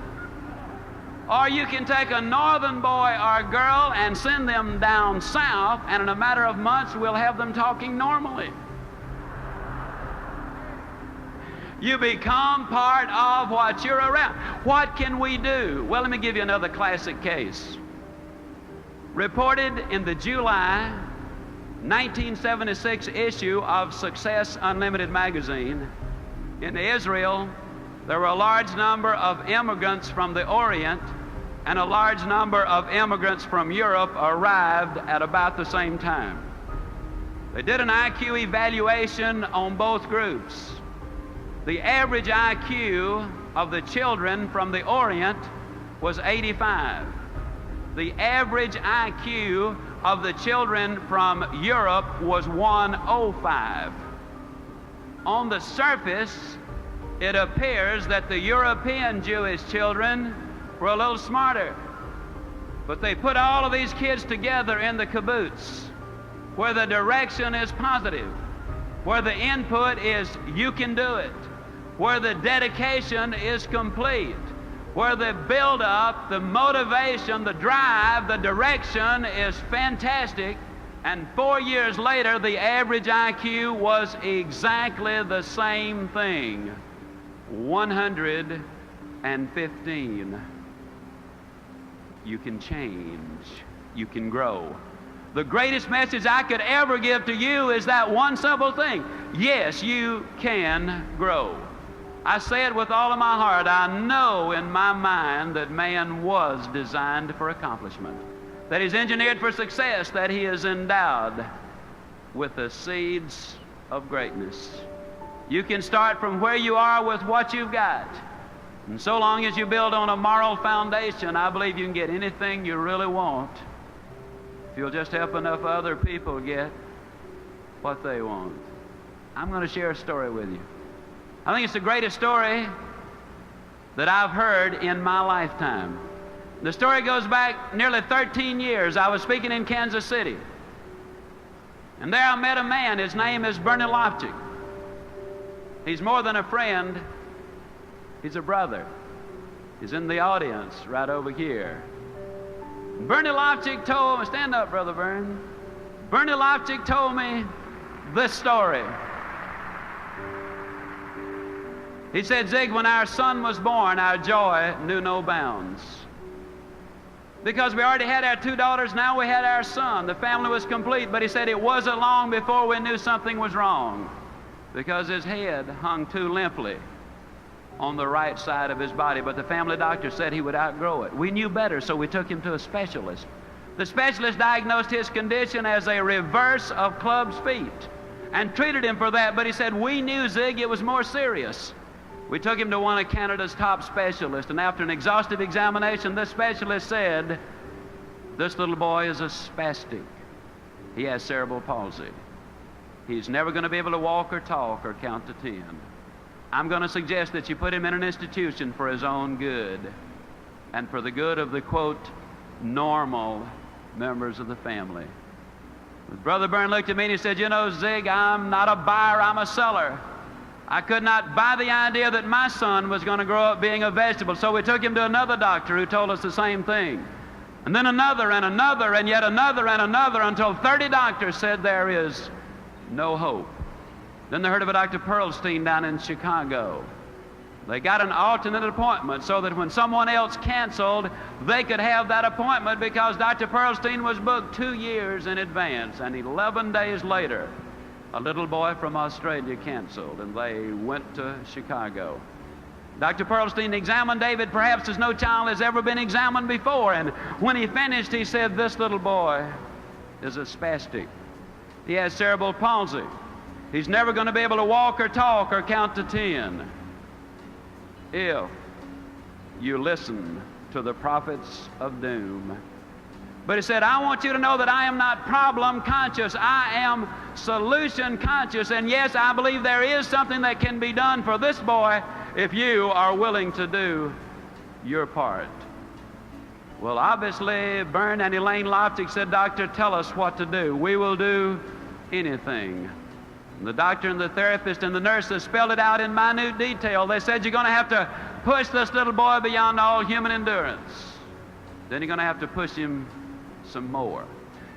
Speaker 2: Or you can take a northern boy or girl and send them down south, and in a matter of months we'll have them talking normally. You become part of what you're around. What can we do? Well, let me give you another classic case. Reported in the July 1976 issue of Success Unlimited magazine, in Israel, there were a large number of immigrants from the Orient and a large number of immigrants from Europe arrived at about the same time. They did an IQ evaluation on both groups. The average IQ of the children from the Orient was 85. The average IQ of the children from Europe was 105. On the surface, it appears that the European Jewish children were a little smarter. But they put all of these kids together in the kibbutz, where the direction is positive, where the input is you can do it, where the dedication is complete, where the build-up, the motivation, the drive, the direction is fantastic. And 4 years later, the average IQ was exactly the same thing. 105. and 15. You can change. You can grow. The greatest message I could ever give to you is that one simple thing. Yes, you can grow. I say it with all of my heart. I know in my mind that man was designed for accomplishment, that he's engineered for success, that he is endowed with the seeds of greatness. You can start from where you are with what you've got. And so long as you build on a moral foundation, I believe you can get anything you really want if you'll just help enough other people get what they want. I'm going to share a story with you. I think it's the greatest story that I've heard in my lifetime. The story goes back nearly 13 years. I was speaking in Kansas City. And there I met a man. His name is Bernie Lofchick. He's more than a friend. He's a brother. He's in the audience right over here. Bernie Lofchick told me, stand up, Brother Bern. Bernie Lofchick told me this story. He said, Zig, when our son was born, our joy knew no bounds. Because we already had our 2 daughters, now we had our son. The family was complete, but he said it wasn't long before we knew something was wrong, because his head hung too limply on the right side of his body, but the family doctor said he would outgrow it. We knew better, so we took him to a specialist. The specialist diagnosed his condition as a reverse of club's feet and treated him for that, but he said, we knew, Zig, it was more serious. We took him to one of Canada's top specialists, and after an exhaustive examination, this specialist said, this little boy is a spastic. He has cerebral palsy. He's never going to be able to walk or talk or count to 10. I'm going to suggest that you put him in an institution for his own good and for the good of the, quote, normal members of the family. Brother Byrne looked at me and he said, you know, Zig, I'm not a buyer, I'm a seller. I could not buy the idea that my son was going to grow up being a vegetable, so we took him to another doctor who told us the same thing. And then another and another and yet another and another until 30 doctors said there is no hope. Then they heard of a Dr. Pearlstein down in Chicago. They got an alternate appointment so that when someone else canceled, they could have that appointment, because Dr. Pearlstein was booked 2 years in advance. And 11 days later, a little boy from Australia canceled, and they went to Chicago. Dr. Pearlstein examined David perhaps as no child has ever been examined before. And when he finished, he said, this little boy is a spastic. He has cerebral palsy. He's never going to be able to walk or talk or count to 10 if you listen to the prophets of doom. But he said, I want you to know that I am not problem conscious. I am solution conscious. And yes, I believe there is something that can be done for this boy if you are willing to do your part. Well, obviously, Bern and Elaine Lofchick said, Doctor, tell us what to do. We will do anything. And the doctor and the therapist and the nurses spelled it out in minute detail. They said, you're going to have to push this little boy beyond all human endurance. Then you're going to have to push him some more.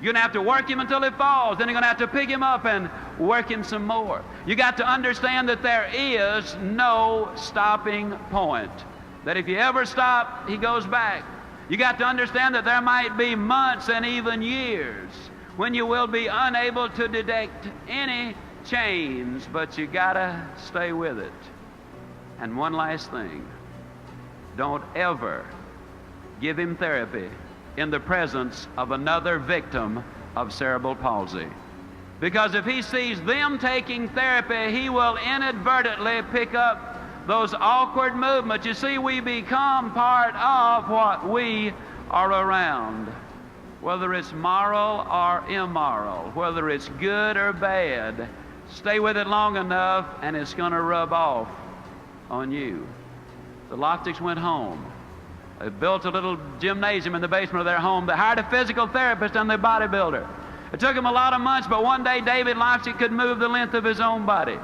Speaker 2: You're going to have to work him until he falls. Then you're going to have to pick him up and work him some more. You got to understand that there is no stopping point. That if you ever stop, he goes back. You got to understand that there might be months and even years when you will be unable to detect any change, but you gotta stay with it. And one last thing, don't ever give him therapy in the presence of another victim of cerebral palsy. Because if he sees them taking therapy, he will inadvertently pick up those awkward movements. You see, we become part of what we are around. Whether it's moral or immoral, whether it's good or bad, stay with it long enough and it's going to rub off on you. The Lofticks went home. They built a little gymnasium in the basement of their home. They hired a physical therapist and a bodybuilder. It took them a lot of months, but one day David Lofchick could move the length of his own body.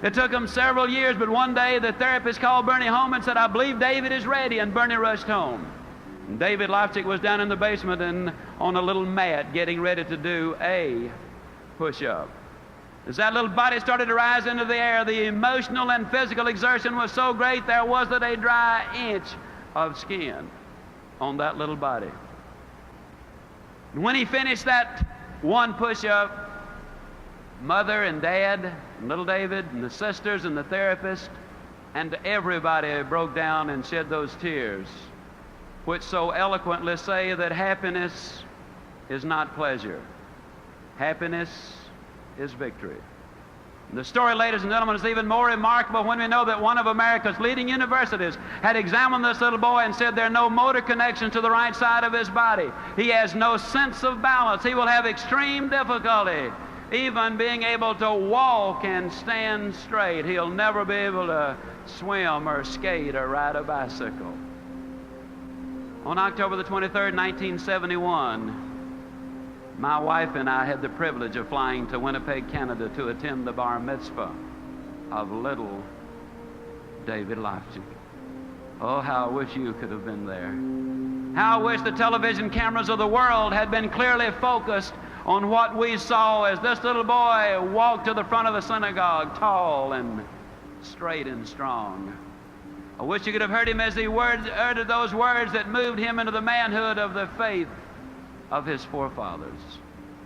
Speaker 2: It took him several years, but one day the therapist called Bernie home and said, I believe David is ready, and Bernie rushed home. And David Lofchick was down in the basement and on a little mat getting ready to do a push-up. As that little body started to rise into the air, the emotional and physical exertion was so great there wasn't a dry inch of skin on that little body. And when he finished that one push-up, Mother and Dad and little David and the sisters and the therapist and everybody broke down and shed those tears, which so eloquently say that happiness is not pleasure. Happiness is victory. And the story, ladies and gentlemen, is even more remarkable when we know that one of America's leading universities had examined this little boy and said there are no motor connections to the right side of his body. He has no sense of balance. He will have extreme difficulty even being able to walk and stand straight. He'll never be able to swim or skate or ride a bicycle. On October the 23rd, 1971, my wife and I had the privilege of flying to Winnipeg, Canada to attend the bar mitzvah of little David Leifchik. Oh, how I wish you could have been there. How I wish the television cameras of the world had been clearly focused on what we saw as this little boy walked to the front of the synagogue, tall and straight and strong. I wish you could have heard him as he uttered those words that moved him into the manhood of the faith of his forefathers.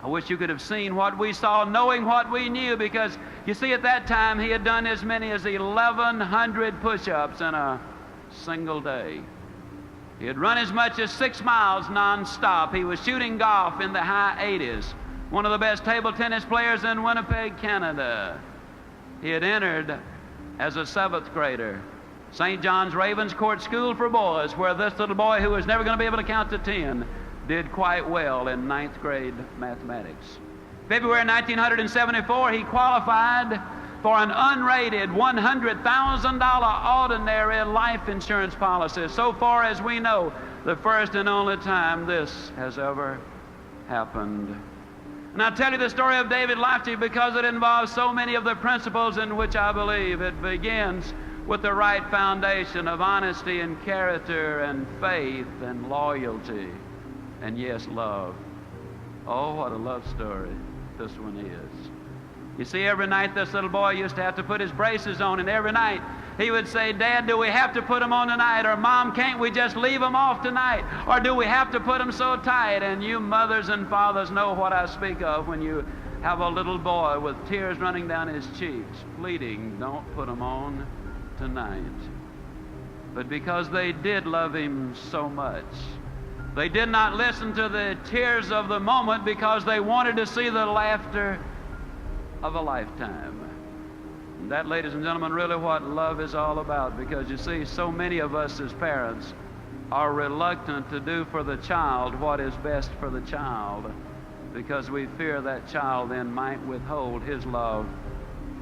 Speaker 2: I wish you could have seen what we saw, knowing what we knew, because you see, at that time he had done as many as 1,100 push-ups in a single day. He had run as much as 6 miles non-stop. He was shooting golf in the high 80s, one of the best table tennis players in Winnipeg, Canada. He had entered as a 7th grader St. John's Ravens Court School for Boys, where this little boy, who was never going to be able to count to 10, did quite well in 9th grade mathematics. February 1974, he qualified for an unrated $100,000 ordinary life insurance policy. So far as we know, the first and only time this has ever happened. And I'll tell you the story of David Leifchik because it involves so many of the principles in which I believe. It begins with the right foundation of honesty and character and faith and loyalty and, yes, love. Oh, what a love story this one is. You see, every night this little boy used to have to put his braces on, and every night he would say, "Dad, do we have to put them on tonight?" Or, "Mom, can't we just leave them off tonight?" Or, "Do we have to put them so tight?" And you mothers and fathers know what I speak of when you have a little boy with tears running down his cheeks, pleading, "Don't put them on tonight." But because they did love him so much, they did not listen to the tears of the moment because they wanted to see the laughter of a lifetime. And that, ladies and gentlemen, really what love is all about, because you see, so many of us as parents are reluctant to do for the child what is best for the child because we fear that child then might withhold his love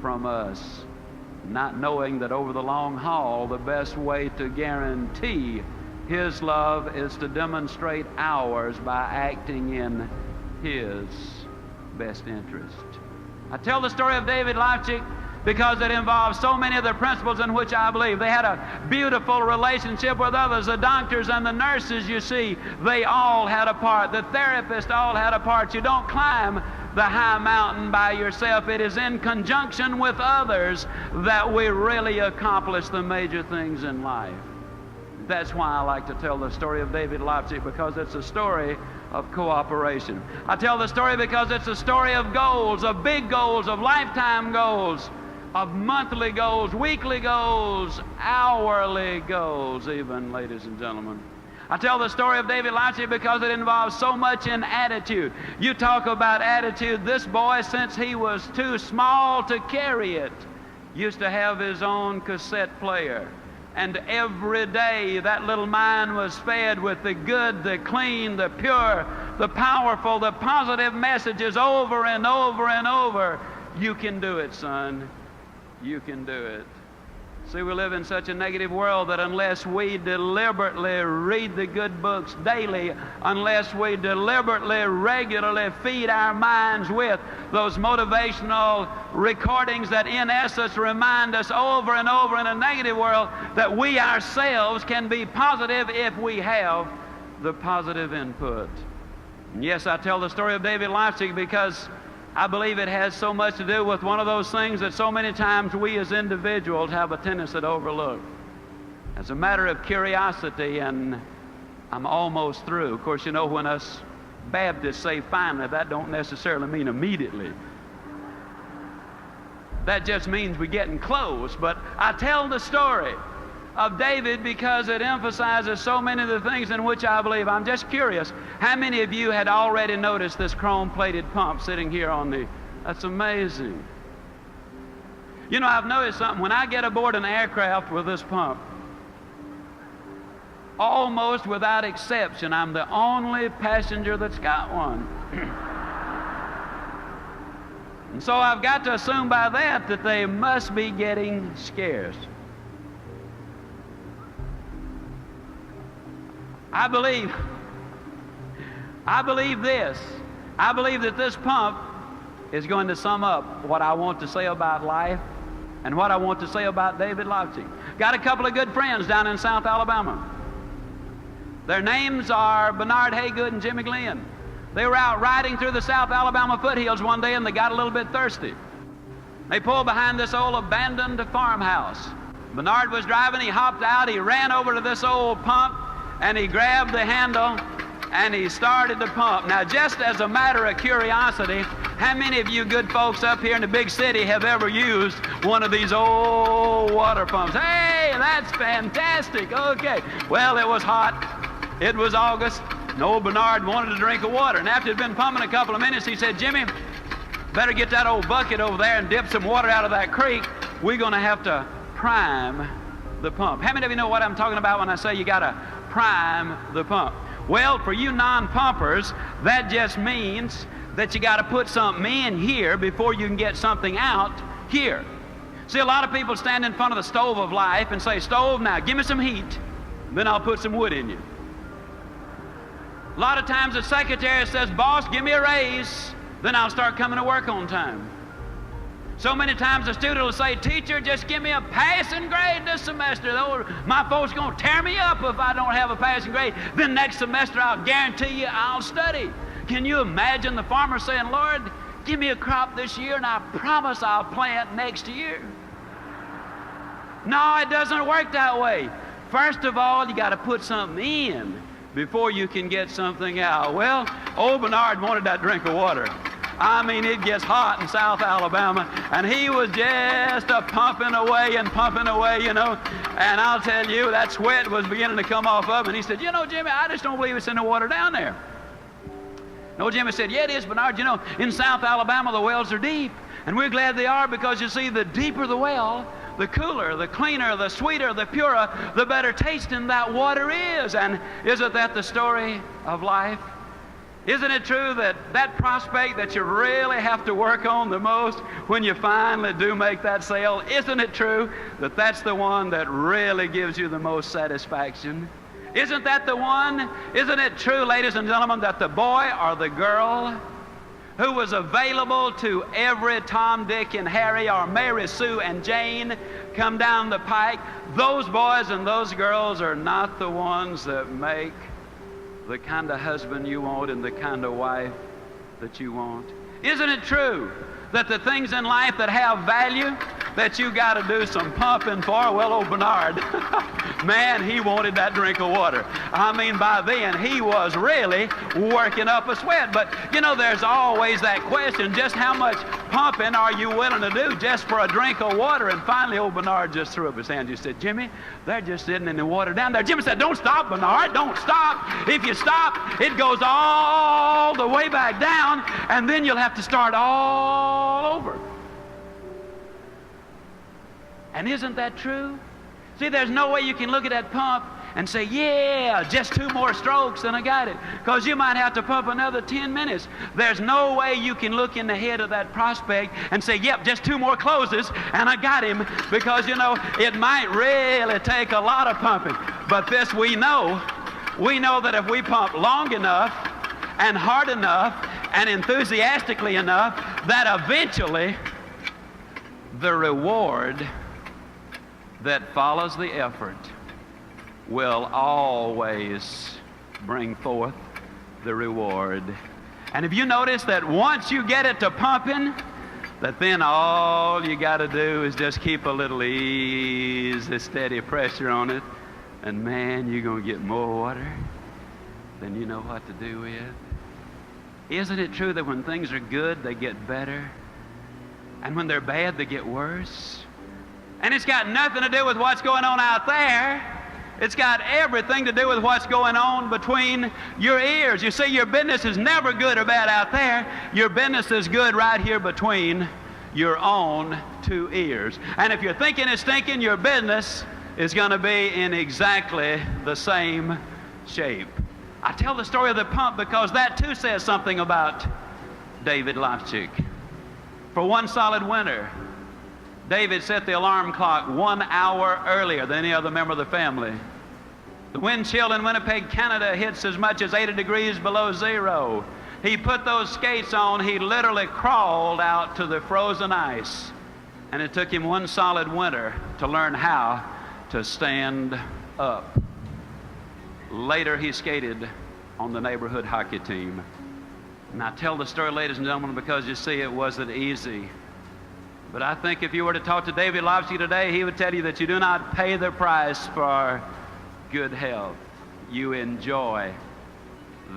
Speaker 2: from us, not knowing that over the long haul, the best way to guarantee his love is to demonstrate ours by acting in his best interest. I tell the story of David Leifchik because it involves so many of the principles in which I believe. They had a beautiful relationship with others. The doctors and the nurses, you see, they all had a part. The therapists all had a part. You don't climb the high mountain by yourself. It is in conjunction with others that we really accomplish the major things in life. That's why I like to tell the story of David Leifchik, because it's a story of cooperation. I tell the story because it's a story of goals, of big goals, of lifetime goals, of monthly goals, weekly goals, hourly goals even, ladies and gentlemen. I tell the story of David Leifchik because it involves so much in attitude. You talk about attitude. This boy, since he was too small to carry it, used to have his own cassette player. And every day that little mind was fed with the good, the clean, the pure, the powerful, the positive messages over and over and over. You can do it, son. You can do it. See, we live in such a negative world that unless we deliberately read the good books daily, unless we deliberately, regularly feed our minds with those motivational recordings that in essence remind us over and over in a negative world that we ourselves can be positive if we have the positive input. And yes, I tell the story of David Leifchik because I believe it has so much to do with one of those things that so many times we as individuals have a tendency to overlook. As a matter of curiosity, and I'm almost through. Of course, you know, when us Baptists say finally, that don't necessarily mean immediately. That just means we're getting close. But I tell the story of David because it emphasizes so many of the things in which I believe. I'm just curious, how many of you had already noticed this chrome-plated pump sitting here on the... That's amazing. You know, I've noticed something. When I get aboard an aircraft with this pump, almost without exception, I'm the only passenger that's got one. And so I've got to assume by that they must be getting scarce. I believe this. I believe that this pump is going to sum up what I want to say about life and what I want to say about David Lochte. Got a couple of good friends down in South Alabama. Their names are Bernard Haygood and Jimmy Glenn. They were out riding through the South Alabama foothills one day and they got a little bit thirsty. They pulled behind this old abandoned farmhouse. Bernard was driving, he hopped out, he ran over to this old pump and he grabbed the handle and he started to pump. Now, just as a matter of curiosity, how many of you good folks up here in the big city have ever used one of these old water pumps? Hey, that's fantastic. Okay. Well, it was hot. It was August. And old Bernard wanted a drink of water. And after he'd been pumping a couple of minutes, he said, Jimmy, better get that old bucket over there and dip some water out of that creek. We're going to have to prime the pump. How many of you know what I'm talking about when I say you got to prime the pump? Well, for you non-pumpers, that just means that you got to put something in here before you can get something out here. See, a lot of people stand in front of the stove of life and say, stove, now give me some heat, then I'll put some wood in you. A lot of times the secretary says, boss, give me a raise, then I'll start coming to work on time. So many times the student will say, teacher, just give me a passing grade this semester. My folks are going to tear me up if I don't have a passing grade. Then next semester I'll guarantee you I'll study. Can you imagine the farmer saying, Lord, give me a crop this year and I promise I'll plant next year? No, it doesn't work that way. First of all, you got to put something in before you can get something out. Well, old Bernard wanted that drink of water. I mean, it gets hot in South Alabama, and he was just pumping away, you know. And I'll tell you, that sweat was beginning to come off of him. And he said, you know, Jimmy, I just don't believe it's in the water down there. No, Jimmy said, yeah, it is, Bernard. You know, in South Alabama, the wells are deep. And we're glad they are because, you see, the deeper the well, the cooler, the cleaner, the sweeter, the purer, the better tasting that water is. And isn't that the story of life? Isn't it true that that prospect that you really have to work on the most when you finally do make that sale, isn't it true that that's the one that really gives you the most satisfaction? Isn't that the one? Isn't it true, ladies and gentlemen, that the boy or the girl who was available to every Tom, Dick, and Harry, or Mary, Sue, and Jane come down the pike, those boys and those girls are not the ones that make the kind of husband you want and the kind of wife that you want? Isn't it true that the things in life that have value that you got to do some pumping for? Well, old Bernard, man, he wanted that drink of water. I mean, by then, he was really working up a sweat. But, you know, there's always that question, just how much pumping are you willing to do just for a drink of water? And finally, old Bernard just threw up his hands. He said, Jimmy, they're just sitting in the water down there. Jimmy said, don't stop, Bernard, don't stop. If you stop, it goes all the way back down, and then you'll have to start all over. And isn't that true? See, there's no way you can look at that pump and say, yeah, just 2 more strokes and I got it. Because you might have to pump another 10 minutes. There's no way you can look in the head of that prospect and say, yep, just 2 more closes and I got him. Because, you know, it might really take a lot of pumping. But this we know that if we pump long enough and hard enough and enthusiastically enough, that eventually the reward that follows the effort will always bring forth the reward. And if you notice that once you get it to pumping, that then all you got to do is just keep a little easy, steady pressure on it, and man, you're going to get more water than you know what to do with. Isn't it true that when things are good, they get better? And when they're bad, they get worse? And it's got nothing to do with what's going on out there. It's got everything to do with what's going on between your ears. You see, your business is never good or bad out there. Your business is good right here between your own two ears. And if you're thinking it's stinking, your business is going to be in exactly the same shape. I tell the story of the pump because that too says something about David Lofchick. For one solid winter, David set the alarm clock 1 hour earlier than any other member of the family. The wind chill in Winnipeg, Canada hits as much as 80 degrees below zero. He put those skates on. He literally crawled out to the frozen ice. And it took him one solid winter to learn how to stand up. Later, he skated on the neighborhood hockey team. And I tell the story, ladies and gentlemen, because you see, it wasn't easy. But I think if you were to talk to David Lofsky today, he would tell you that you do not pay the price for good health. You enjoy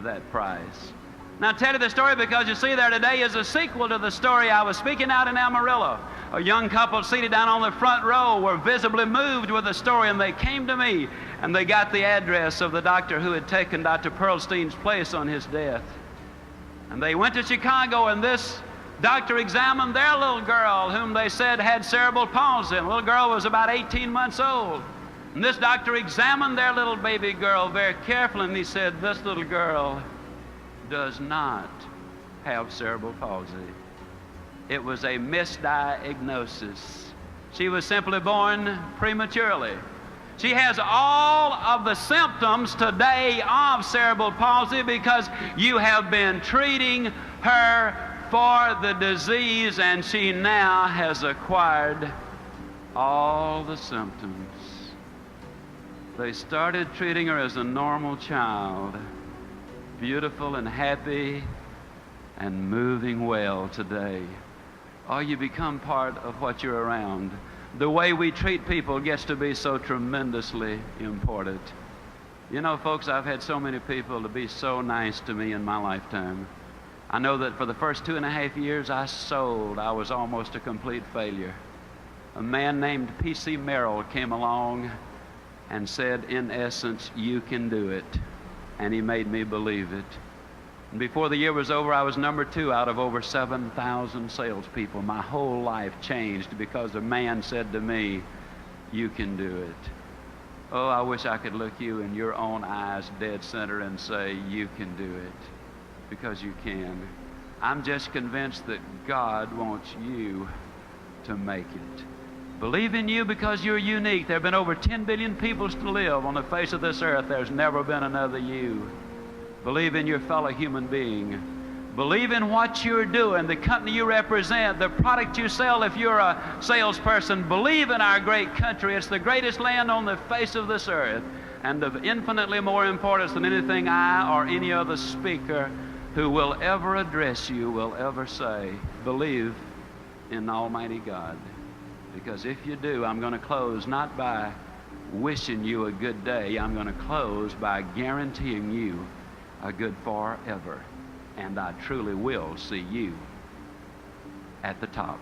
Speaker 2: that price. Now, I tell you the story because you see, there today is a sequel to the story. I was speaking out in Amarillo. A young couple seated down on the front row were visibly moved with the story, and they came to me, and they got the address of the doctor who had taken Dr. Pearlstein's place on his death. And they went to Chicago, and this doctor examined their little girl, whom they said had cerebral palsy. And the little girl was about 18 months old. And this doctor examined their little baby girl very carefully, and he said, this little girl does not have cerebral palsy. It was a misdiagnosis. She was simply born prematurely. She has all of the symptoms today of cerebral palsy because you have been treating her for the disease, and she now has acquired all the symptoms. They started treating her as a normal child, beautiful and happy and moving well today. Oh, you become part of what you're around. The way we treat people gets to be so tremendously important. You know, folks, I've had so many people to be so nice to me in my lifetime. I know that for the first 2.5 years I was almost a complete failure. A man named P.C. Merrill came along and said, in essence, you can do it. And he made me believe it. And before the year was over, I was number 2 out of over 7,000 salespeople. My whole life changed because a man said to me, you can do it. Oh, I wish I could look you in your own eyes dead center and say, you can do it. Because you can. I'm just convinced that God wants you to make it. Believe in you because you're unique. There have been over 10 billion people to live on the face of this earth. There's never been another you. Believe in your fellow human being. Believe in what you're doing, the company you represent, the product you sell if you're a salesperson. Believe in our great country. It's the greatest land on the face of this earth, and of infinitely more importance than anything I or any other speaker who will ever address you will ever say. Believe in Almighty God. Because if you do, I'm going to close not by wishing you a good day. I'm going to close by guaranteeing you a good forever. And I truly will see you at the top.